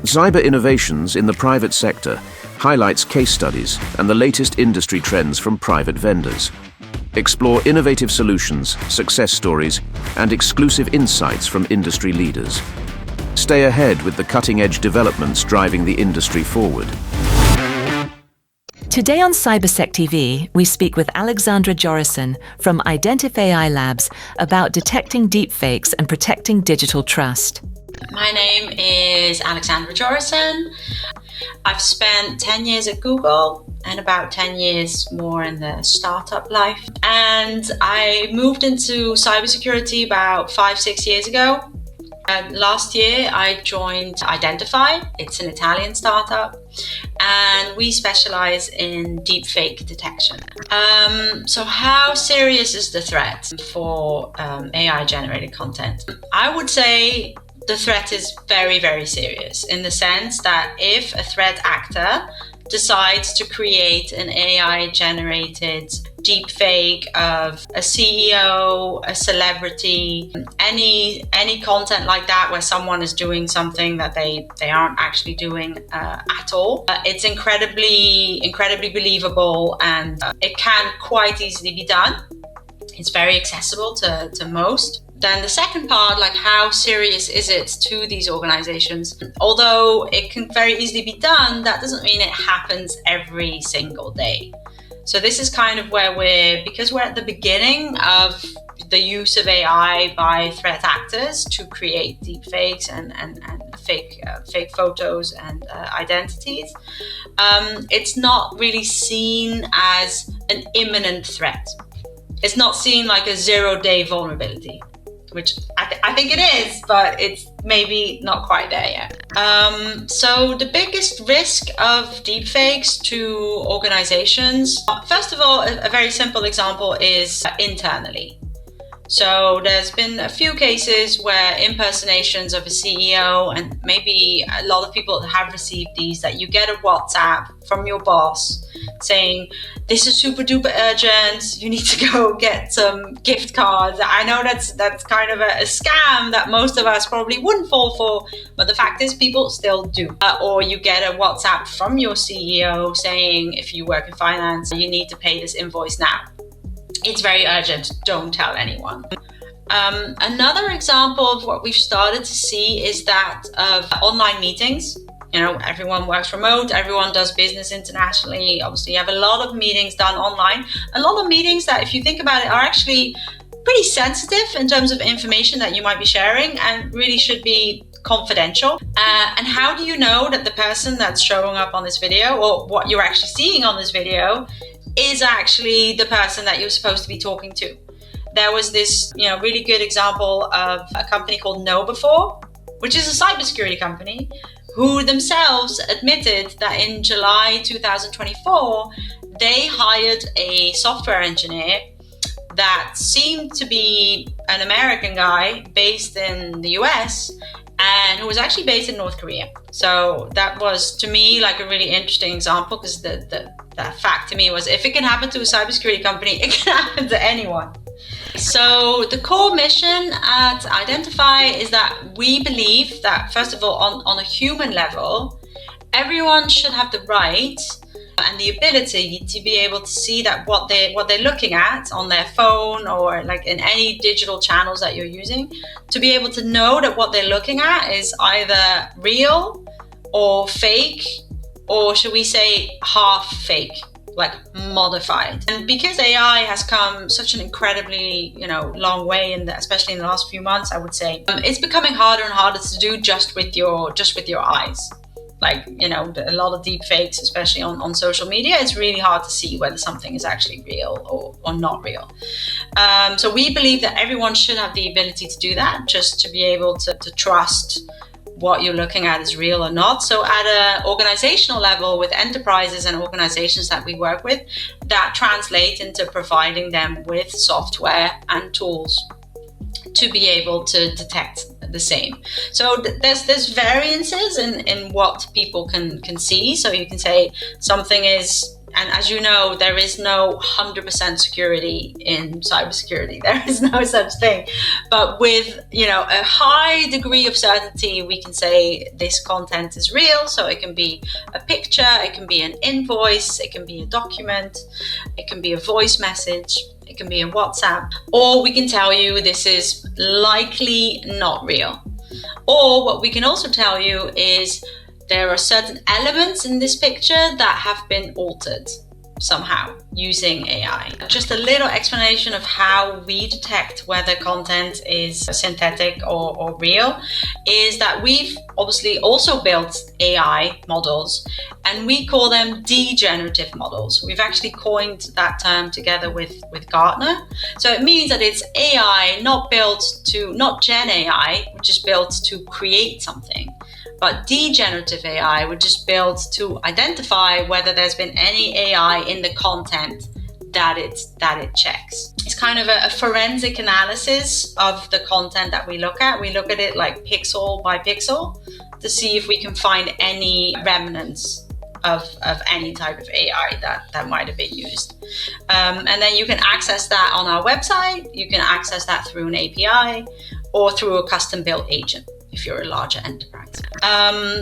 Cyber Innovations in the Private Sector highlights case studies and the latest industry trends from private vendors. Explore innovative solutions, success stories, and exclusive insights from industry leaders. Stay ahead with the cutting-edge developments driving the industry forward. Today on CyberSecTV, we speak with Alexandra Jorissen from IdentifAI Labs about detecting deepfakes and protecting digital trust. My name is Alexandra Jorissen. I've spent 10 years at Google and about 10 years more in the startup life. And I moved into cybersecurity about 5-6 years ago. Last year, I joined IdentifAI. It's an Italian startup, and we specialize in deepfake detection. So how serious is the threat for AI-generated content? I would say the threat is very, very serious in the sense that if a threat actor decides to create an AI-generated deepfake of a CEO, a celebrity, any content like that where someone is doing something that they aren't actually doing at all, it's incredibly believable, and it can quite easily be done. It's very accessible to most. Then the second part, like how serious is it to these organizations? Although it can very easily be done, that doesn't mean it happens every single day. So this is kind of where because we're at the beginning of the use of AI by threat actors to create deepfakes and fake photos and identities, it's not really seen as an imminent threat. It's not seen like a 0-day vulnerability, which I think it is, but it's maybe not quite there yet. So the biggest risk of deepfakes to organizations, first of all, a very simple example is internally. So there's been a few cases where impersonations of a CEO, and maybe a lot of people have received these, that you get a WhatsApp from your boss saying, this is super duper urgent, you need to go get some gift cards. I know that's kind of a scam that most of us probably wouldn't fall for, but the fact is people still do. Or you get a WhatsApp from your CEO saying, if you work in finance, you need to pay this invoice now. It's very urgent, don't tell anyone. Another example of what we've started to see is that of online meetings. You know, everyone works remote, everyone does business internationally. Obviously, you have a lot of meetings done online. A lot of meetings that, if you think about it, are actually pretty sensitive in terms of information that you might be sharing and really should be confidential. And how do you know that the person that's showing up on this video, or what you're actually seeing on this video, is actually the person that you're supposed to be talking to? There was this, really good example of a company called KnowBe4, which is a cybersecurity company, who themselves admitted that in July 2024, they hired a software engineer that seemed to be an American guy based in the US and who was actually based in North Korea. So that was, to me, like a really interesting example, because the fact to me was, if it can happen to a cybersecurity company, it can happen to anyone. So the core mission at IdentifAI is that we believe that, first of all, on a human level, everyone should have the right and the ability to be able to see that what they're looking at on their phone, or like in any digital channels that you're using, to be able to know that what they're looking at is either real or fake, or should we say half fake, like modified. And because AI has come such an incredibly, long way, especially in the last few months, I would say, it's becoming harder and harder to do just with your eyes. Like, a lot of deep fakes, especially on social media, it's really hard to see whether something is actually real or not real. So we believe that everyone should have the ability to do that, just to be able to trust what you're looking at is real or not. So at an organizational level, with enterprises and organizations that we work with, that translates into providing them with software and tools to be able to detect the same. So there's variances in what people can see. So you can say something And as you know, there is no 100% security in cybersecurity. There is no such thing. But with, a high degree of certainty, we can say this content is real. So it can be a picture, it can be an invoice, it can be a document, it can be a voice message, it can be a WhatsApp, or we can tell you this is likely not real. Or what we can also tell you is there are certain elements in this picture that have been altered somehow using AI. Just a little explanation of how we detect whether content is synthetic or real is that we've obviously also built AI models, and we call them degenerative models. We've actually coined that term together with Gartner. So it means that it's AI not Gen AI, which is built to create something, but degenerative AI, which is built to identify whether there's been any AI in the content that it checks. It's kind of a forensic analysis of the content that we look at. We look at it like pixel by pixel to see if we can find any remnants of any type of AI that might have been used. And then you can access that on our website. You can access that through an API or through a custom-built agent if you're a larger enterprise.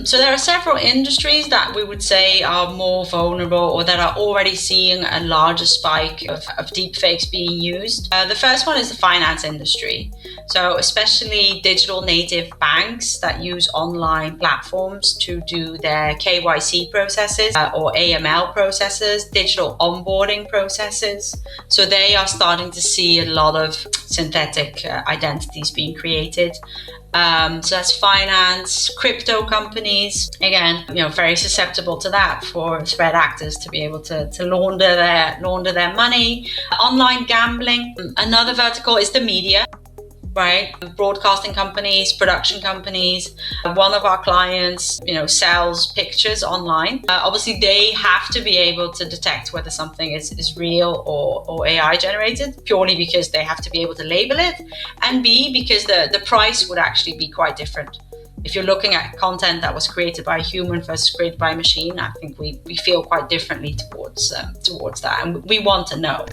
So there are several industries that we would say are more vulnerable or that are already seeing a larger spike of deepfakes being used. The first one is the finance industry. So especially digital native banks that use online platforms to do their KYC processes or AML processes, digital onboarding processes. So they are starting to see a lot of synthetic identities being created. So that's finance, crypto companies, again, very susceptible to that for threat actors to be able to launder their money. Online gambling. Another vertical is the media. Right? Broadcasting companies, production companies. One of our clients, sells pictures online. Obviously, they have to be able to detect whether something is real or AI generated, purely because they have to be able to label it, and B, because the price would actually be quite different. If you're looking at content that was created by a human versus created by a machine, I think we feel quite differently towards that, and we want to know.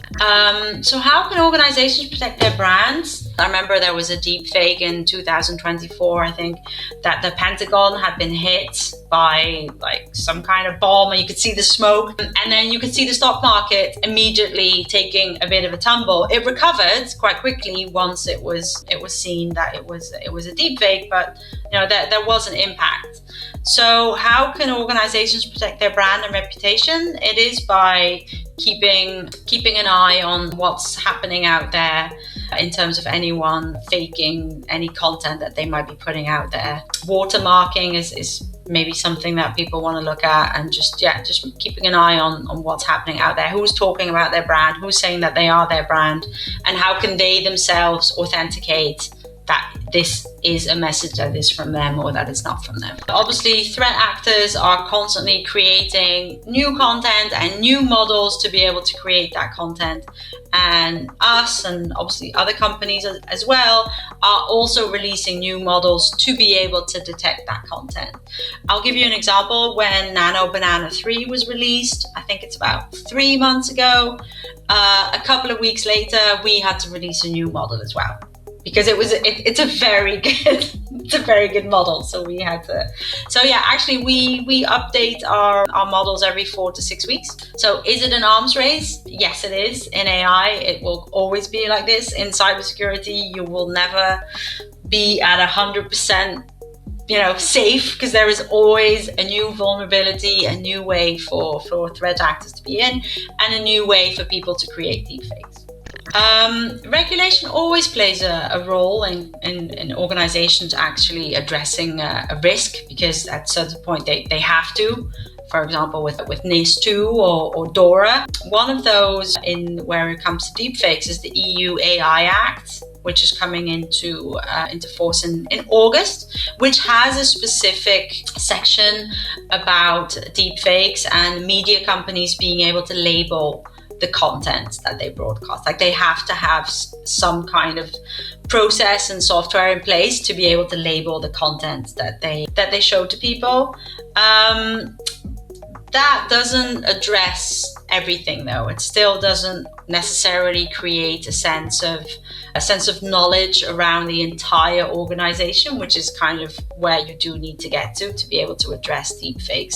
So how can organizations protect their brands? I remember there was a deep fake in 2024, I think, that the Pentagon had been hit by some kind of bomb, and you could see the smoke, and then you could see the stock market immediately taking a bit of a tumble. It recovered quite quickly once it was seen that it was a deep fake, but there was an impact. So how can organizations protect their brand and reputation? It is by keeping an eye on what's happening out there in terms of anyone faking any content that they might be putting out there. Watermarking is maybe something that people want to look at, and just keeping an eye on what's happening out there, who's talking about their brand, who's saying that they are their brand, and how can they themselves authenticate that this is a message that is from them or that it's not from them. Obviously, threat actors are constantly creating new content and new models to be able to create that content. And us, and obviously other companies as well, are also releasing new models to be able to detect that content. I'll give you an example. When Nano Banana 3 was released, I think it's about 3 months ago, a couple of weeks later, we had to release a new model as well, because it's a very good model. So we had to. So yeah, actually we update our models every 4 to 6 weeks. So is it an arms race? Yes, it is. In AI, it will always be like this. In cybersecurity, you will never be at 100%, safe, because there is always a new vulnerability, a new way for threat actors to be in, and a new way for people to create deepfakes. Regulation always plays a role in organizations actually addressing a risk, because at a certain point they have to. For example, with NIS2 or DORA. One of those where it comes to deepfakes is the EU AI Act, which is coming into force in August, which has a specific section about deepfakes and media companies being able to label the content that they broadcast. Like, they have to have some kind of process and software in place to be able to label the content that they show to people. That doesn't address everything, though. It still doesn't necessarily create a sense of knowledge around the entire organization, which is kind of where you do need to get to be able to address deepfakes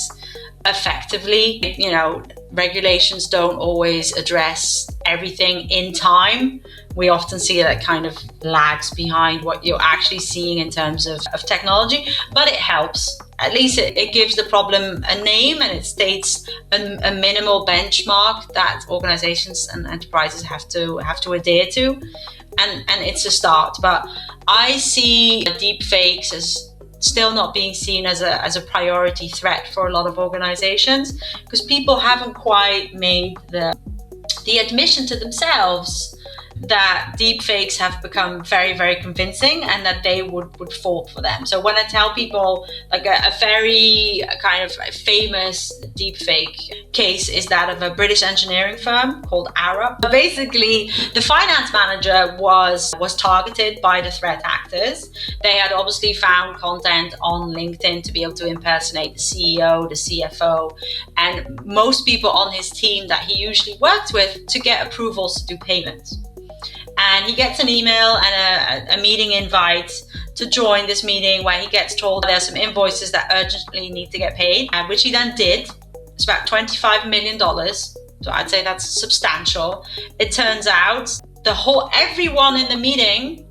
effectively. You know, regulations don't always address everything in time. We often see that kind of lags behind what you're actually seeing in terms of technology, but it helps. At least it gives the problem a name, and it states a minimal benchmark that organizations and enterprises have to adhere to, and it's a start. But I see deepfakes as still not being seen as a priority threat for a lot of organizations, because people haven't quite made the admission to themselves that deepfakes have become very, very convincing and that they would fall for them. So when I tell people, like a very kind of famous deepfake case is that of a British engineering firm called Arup. Basically, the finance manager was targeted by the threat actors. They had obviously found content on LinkedIn to be able to impersonate the CEO, the CFO, and most people on his team that he usually worked with to get approvals to do payments. And he gets an email and a meeting invite to join this meeting, where he gets told there's some invoices that urgently need to get paid, which he then did. It's about $25 million. So I'd say that's substantial. It turns out everyone in the meeting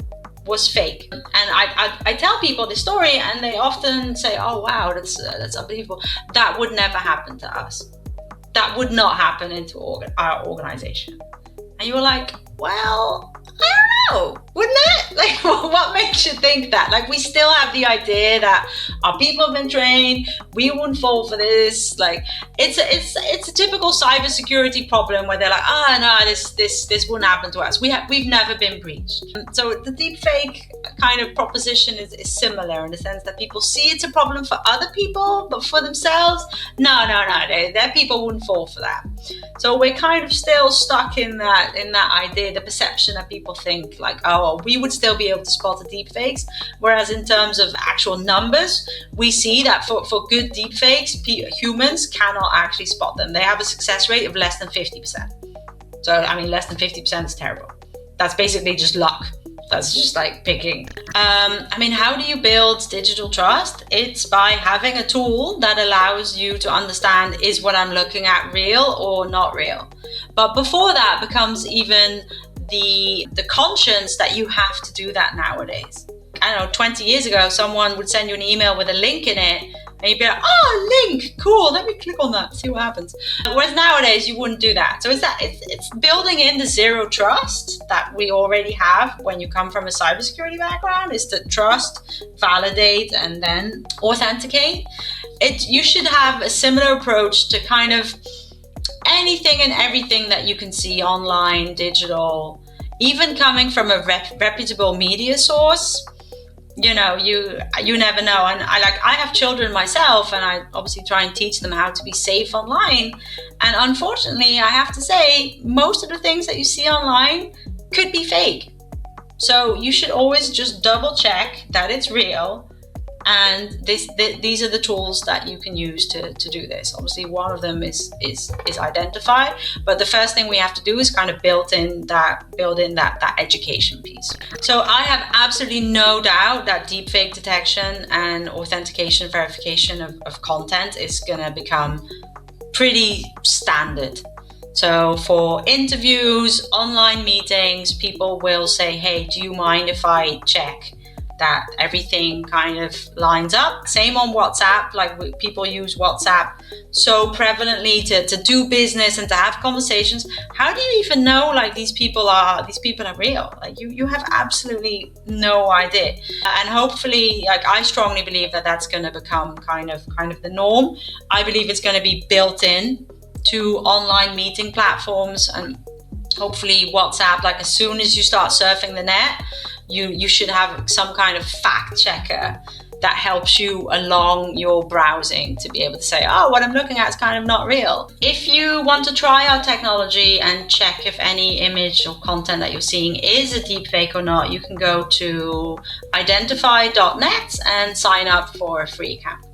was fake. And I tell people this story, and they often say, "Oh wow, that's unbelievable. That would never happen to us. That would not happen into our organization." And you were like, well, I don't know, wouldn't it? Like, what makes you think that? Like, we still have the idea that our people have been trained, we wouldn't fall for this. Like, it's a typical cybersecurity problem where they're like, no, this wouldn't happen to us. We've never been breached. So the deepfake kind of proposition is similar in the sense that people see it's a problem for other people, but for themselves, no, their people wouldn't fall for that. So we're kind of still stuck in that idea, the perception that people think like, oh, we would still be able to spot the deepfakes. Whereas in terms of actual numbers, we see that for good deepfakes, humans cannot actually spot them. They have a success rate of less than 50%. So, I mean, less than 50% is terrible. That's basically just luck. That's just like picking. How do you build digital trust? It's by having a tool that allows you to understand, is what I'm looking at real or not real? But before that becomes even the conscience that you have to do that nowadays. I don't know, 20 years ago, someone would send you an email with a link in it, and you'd be like, oh, link, cool, let me click on that, see what happens. Whereas nowadays, you wouldn't do that. So it's building in the zero trust that we already have when you come from a cybersecurity background, is to trust, validate, and then authenticate. You should have a similar approach to kind of anything and everything that you can see online, digital, even coming from a reputable media source. You know, you never know. And I have children myself, and I obviously try and teach them how to be safe online. And unfortunately, I have to say, most of the things that you see online could be fake. So you should always just double check that it's real. And these are the tools that you can use to do this. Obviously, one of them is IdentifAI, but the first thing we have to do is kind of build in that education piece. So I have absolutely no doubt that deepfake detection and authentication verification of content is going to become pretty standard. So for interviews, online meetings, people will say, hey, do you mind if I check that everything kind of lines up? Same on WhatsApp, like people use WhatsApp so prevalently to do business and to have conversations. How do you even know like these people are real? Like you have absolutely no idea. And hopefully, like I strongly believe that that's going to become kind of the norm. I believe it's going to be built in to online meeting platforms, and hopefully WhatsApp, like as soon as you start surfing the net, you should have some kind of fact checker that helps you along your browsing to be able to say, oh, what I'm looking at is kind of not real. If you want to try our technology and check if any image or content that you're seeing is a deepfake or not, you can go to identify.net and sign up for a free account.